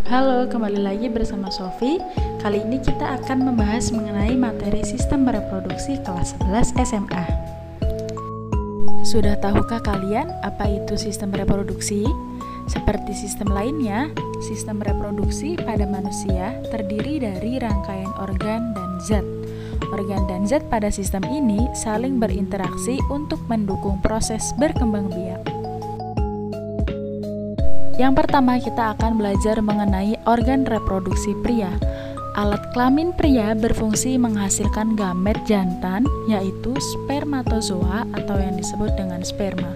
Halo, kembali lagi bersama Sofi. Kali ini kita akan membahas mengenai materi sistem reproduksi kelas 11 SMA. Sudah tahukah kalian apa itu sistem reproduksi? Seperti sistem lainnya, sistem reproduksi pada manusia terdiri dari rangkaian organ dan zat. Organ dan zat pada sistem ini saling berinteraksi untuk mendukung proses berkembang biak. Yang pertama, kita akan belajar mengenai organ reproduksi pria. Alat kelamin pria berfungsi menghasilkan gamet jantan, yaitu spermatozoa atau yang disebut dengan sperma.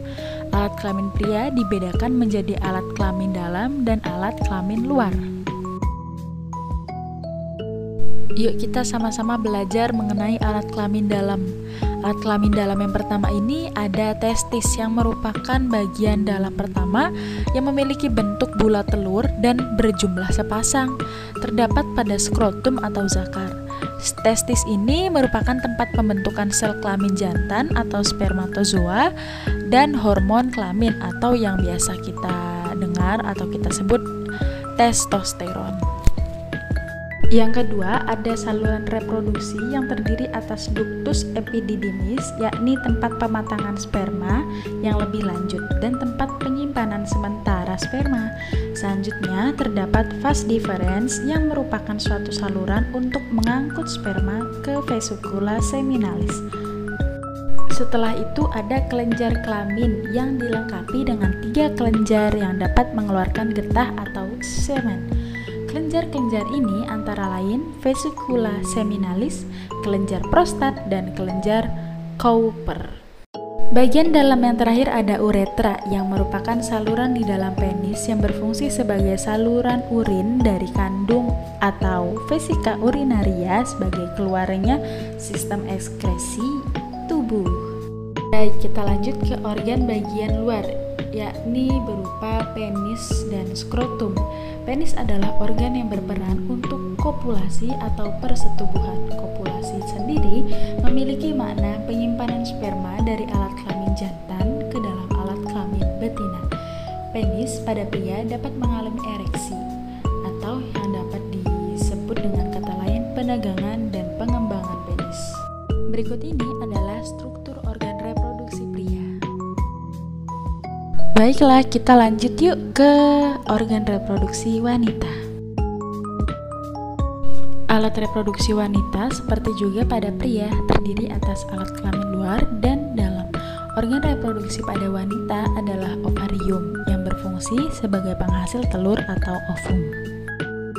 Alat kelamin pria dibedakan menjadi alat kelamin dalam dan alat kelamin luar. Yuk kita sama-sama belajar mengenai alat kelamin dalam. Alat kelamin dalam yang pertama ini ada testis yang merupakan bagian dalam pertama yang memiliki bentuk bulat telur dan berjumlah sepasang. Terdapat pada skrotum atau zakar. Testis ini merupakan tempat pembentukan sel kelamin jantan atau spermatozoa dan hormon kelamin atau yang biasa kita dengar atau kita sebut testosteron. Yang kedua, ada saluran reproduksi yang terdiri atas ductus epididymis, yakni tempat pematangan sperma yang lebih lanjut dan tempat penyimpanan sementara sperma. Selanjutnya, terdapat vas deferens yang merupakan suatu saluran untuk mengangkut sperma ke vesicula seminalis. Setelah itu ada kelenjar kelamin yang dilengkapi dengan 3 kelenjar yang dapat mengeluarkan getah atau semen. Kelenjar-kelenjar ini antara lain vesicula seminalis, kelenjar prostat, dan kelenjar Cowper. Bagian dalam yang terakhir ada uretra yang merupakan saluran di dalam penis yang berfungsi sebagai saluran urin dari kandung atau vesika urinaria sebagai keluarnya sistem ekskresi tubuh. Baik, kita lanjut ke organ bagian luar, yakni berupa penis dan skrotum. Penis adalah organ yang berperan untuk kopulasi atau persetubuhan. Kopulasi sendiri memiliki makna penyimpanan sperma dari alat kelamin jantan ke dalam alat kelamin betina. Penis pada pria dapat mengalami ereksi atau yang dapat disebut dengan kata lain penegangan dan pengembangan penis. Berikut ini adalah struktur organ reproduksi pria. Baiklah, kita lanjut yuk ke organ reproduksi wanita. Alat reproduksi wanita seperti juga pada pria terdiri atas alat kelamin luar dan dalam. Organ reproduksi pada wanita adalah ovarium yang berfungsi sebagai penghasil telur atau ovum.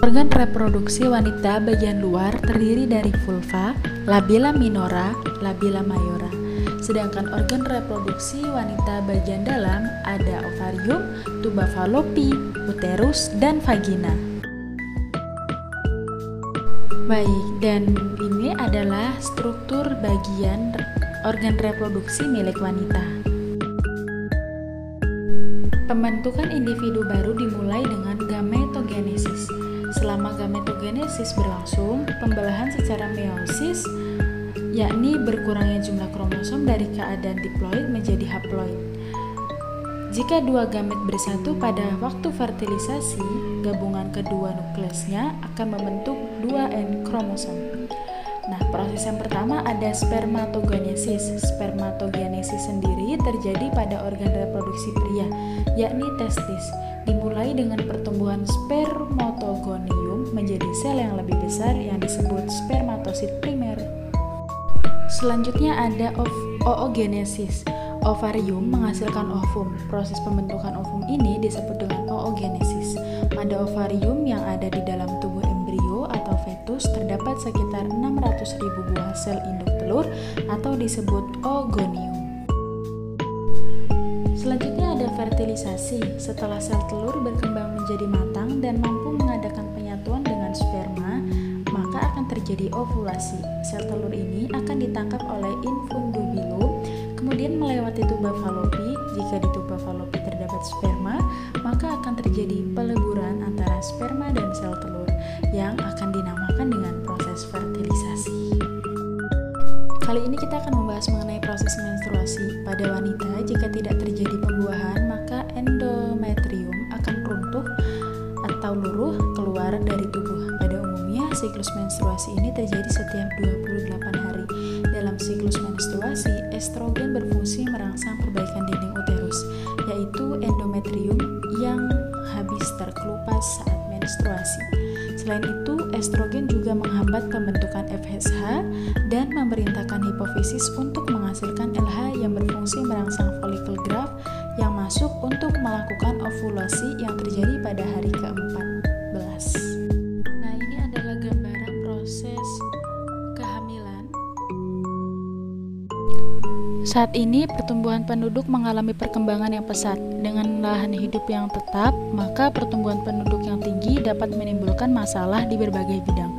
Organ reproduksi wanita bagian luar terdiri dari vulva, labella minora, labella majora. Sedangkan organ reproduksi wanita bagian dalam ada ovarium, tuba fallopi, uterus, dan vagina. Baik, dan ini adalah struktur bagian organ reproduksi milik wanita. Pembentukan individu baru dimulai dengan gametogenesis. Selama gametogenesis berlangsung, pembelahan secara meiosis yakni berkurangnya jumlah kromosom dari keadaan diploid menjadi haploid. Jika 2 gamet bersatu pada waktu fertilisasi, gabungan kedua nukleusnya akan membentuk 2 N kromosom. Nah, proses yang pertama ada spermatogenesis. Spermatogenesis sendiri terjadi pada organ reproduksi pria, yakni testis. Dimulai dengan pertumbuhan spermatogonium menjadi sel yang lebih besar yang disebut spermatosit primer. Selanjutnya ada oogenesis. Ovarium menghasilkan ovum. Proses pembentukan ovum ini disebut dengan oogenesis. Pada ovarium yang ada di dalam tubuh embrio atau fetus terdapat sekitar 600.000 buah sel induk telur atau disebut oogonium. Selanjutnya ada fertilisasi. Setelah sel telur berkembang menjadi matang dan mampu mengadakan penyatuan dengan sperma, maka akan terjadi ovulasi. Sel telur ini akan ditangkap oleh infundubilum, kemudian melewati tuba fallopi. Jika di tuba fallopi terdapat sperma, maka akan terjadi peleburan antara sperma dan sel telur yang akan dinamakan dengan proses fertilisasi. Kali ini kita akan membahas mengenai proses menstruasi. Pada wanita, jika tidak terjadi pembuahan, maka endometrium akan runtuh atau atau luruh keluar dari tubuh. Pada umumnya, siklus menstruasi ini terjadi setiap 28 hari. Dalam siklus menstruasi, estrogen berfungsi merangsang perbaikan dinding uterus, yaitu endometrium yang habis terkelupas saat menstruasi. Selain itu, estrogen juga menghambat pembentukan FSH dan memerintahkan hipofisis untuk menghasilkan LH yang berfungsi merangsang follicle graft yang masuk untuk melakukan ovulasi yang terjadi pada hari ke-14. Nah, ini adalah gambaran proses kehamilan. Saat ini, pertumbuhan penduduk mengalami perkembangan yang pesat. Dengan lahan hidup yang tetap, maka pertumbuhan penduduk yang tinggi dapat menimbulkan masalah di berbagai bidang,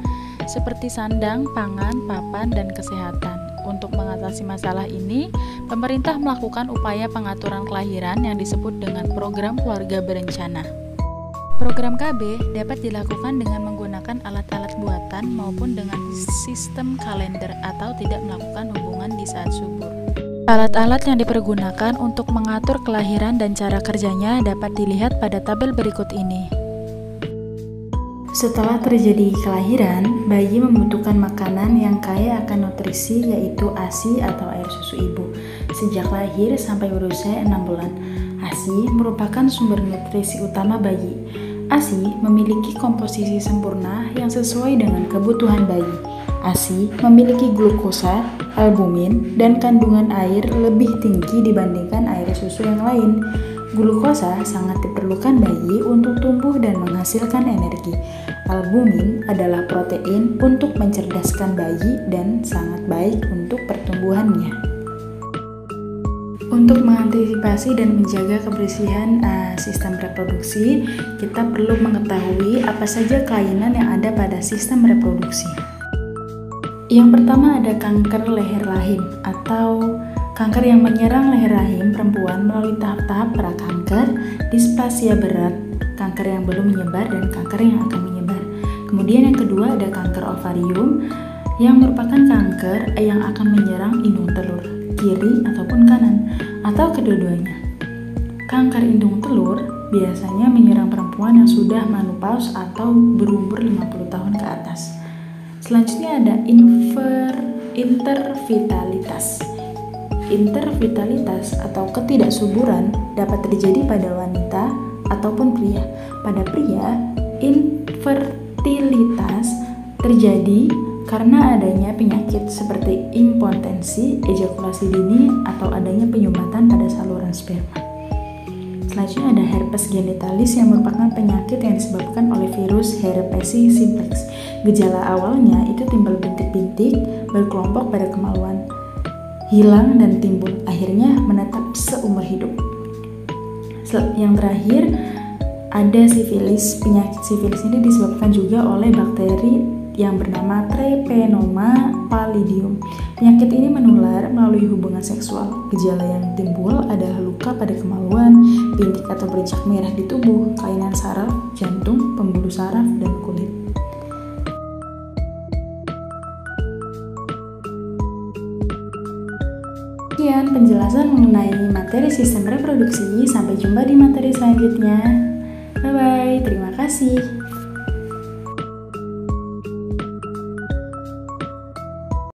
seperti sandang, pangan, papan, dan kesehatan. Untuk mengatasi masalah ini, pemerintah melakukan upaya pengaturan kelahiran yang disebut dengan program keluarga berencana. Program KB dapat dilakukan dengan menggunakan alat-alat buatan maupun dengan sistem kalender atau tidak melakukan hubungan di saat subur. Alat-alat yang dipergunakan untuk mengatur kelahiran dan cara kerjanya dapat dilihat pada tabel berikut ini. Setelah terjadi kelahiran, bayi membutuhkan makanan yang kaya akan nutrisi, yaitu ASI atau air susu ibu, sejak lahir sampai berusia 6 bulan. ASI merupakan sumber nutrisi utama bayi. ASI memiliki komposisi sempurna yang sesuai dengan kebutuhan bayi. ASI memiliki glukosa, albumin, dan kandungan air lebih tinggi dibandingkan air susu yang lain. Glukosa sangat diperlukan bayi untuk tumbuh dan menghasilkan energi. Albumin adalah protein untuk mencerdaskan bayi dan sangat baik untuk pertumbuhannya. Untuk mengantisipasi dan menjaga kebersihan sistem reproduksi, kita perlu mengetahui apa saja kelainan yang ada pada sistem reproduksi. Yang pertama ada kanker leher rahim atau kanker yang menyerang leher rahim perempuan melalui tahap-tahap prakanker, displasia berat, kanker yang belum menyebar, dan kanker yang akan menyebar. Kemudian yang kedua ada kanker ovarium yang merupakan kanker yang akan menyerang indung telur, kiri ataupun kanan, atau kedua-duanya. Kanker indung telur biasanya menyerang perempuan yang sudah menopause atau berumur 50 tahun ke atas. Selanjutnya ada intervitalitas. Intervitalitas atau ketidaksuburan dapat terjadi pada wanita ataupun pria. Pada pria, infertilitas terjadi karena adanya penyakit seperti impotensi, ejakulasi dini, atau adanya penyumbatan pada saluran sperma. Selanjutnya ada herpes genitalis yang merupakan penyakit yang disebabkan oleh virus herpes simplex. Gejala awalnya itu timbul bintik-bintik, berkelompok pada kemaluan, hilang dan timbul, akhirnya menetap seumur hidup. Yang terakhir ada sifilis. Penyakit sifilis ini disebabkan juga oleh bakteri yang bernama Treponema pallidum. Penyakit ini menular melalui hubungan seksual. Gejala yang timbul adalah luka pada kemaluan, bintik atau bercak merah di tubuh, kelainan saraf, jantung, pembuluh saraf, dan kulit. Sekian penjelasan mengenai materi sistem reproduksi. Sampai jumpa di materi selanjutnya. Bye-bye, terima kasih.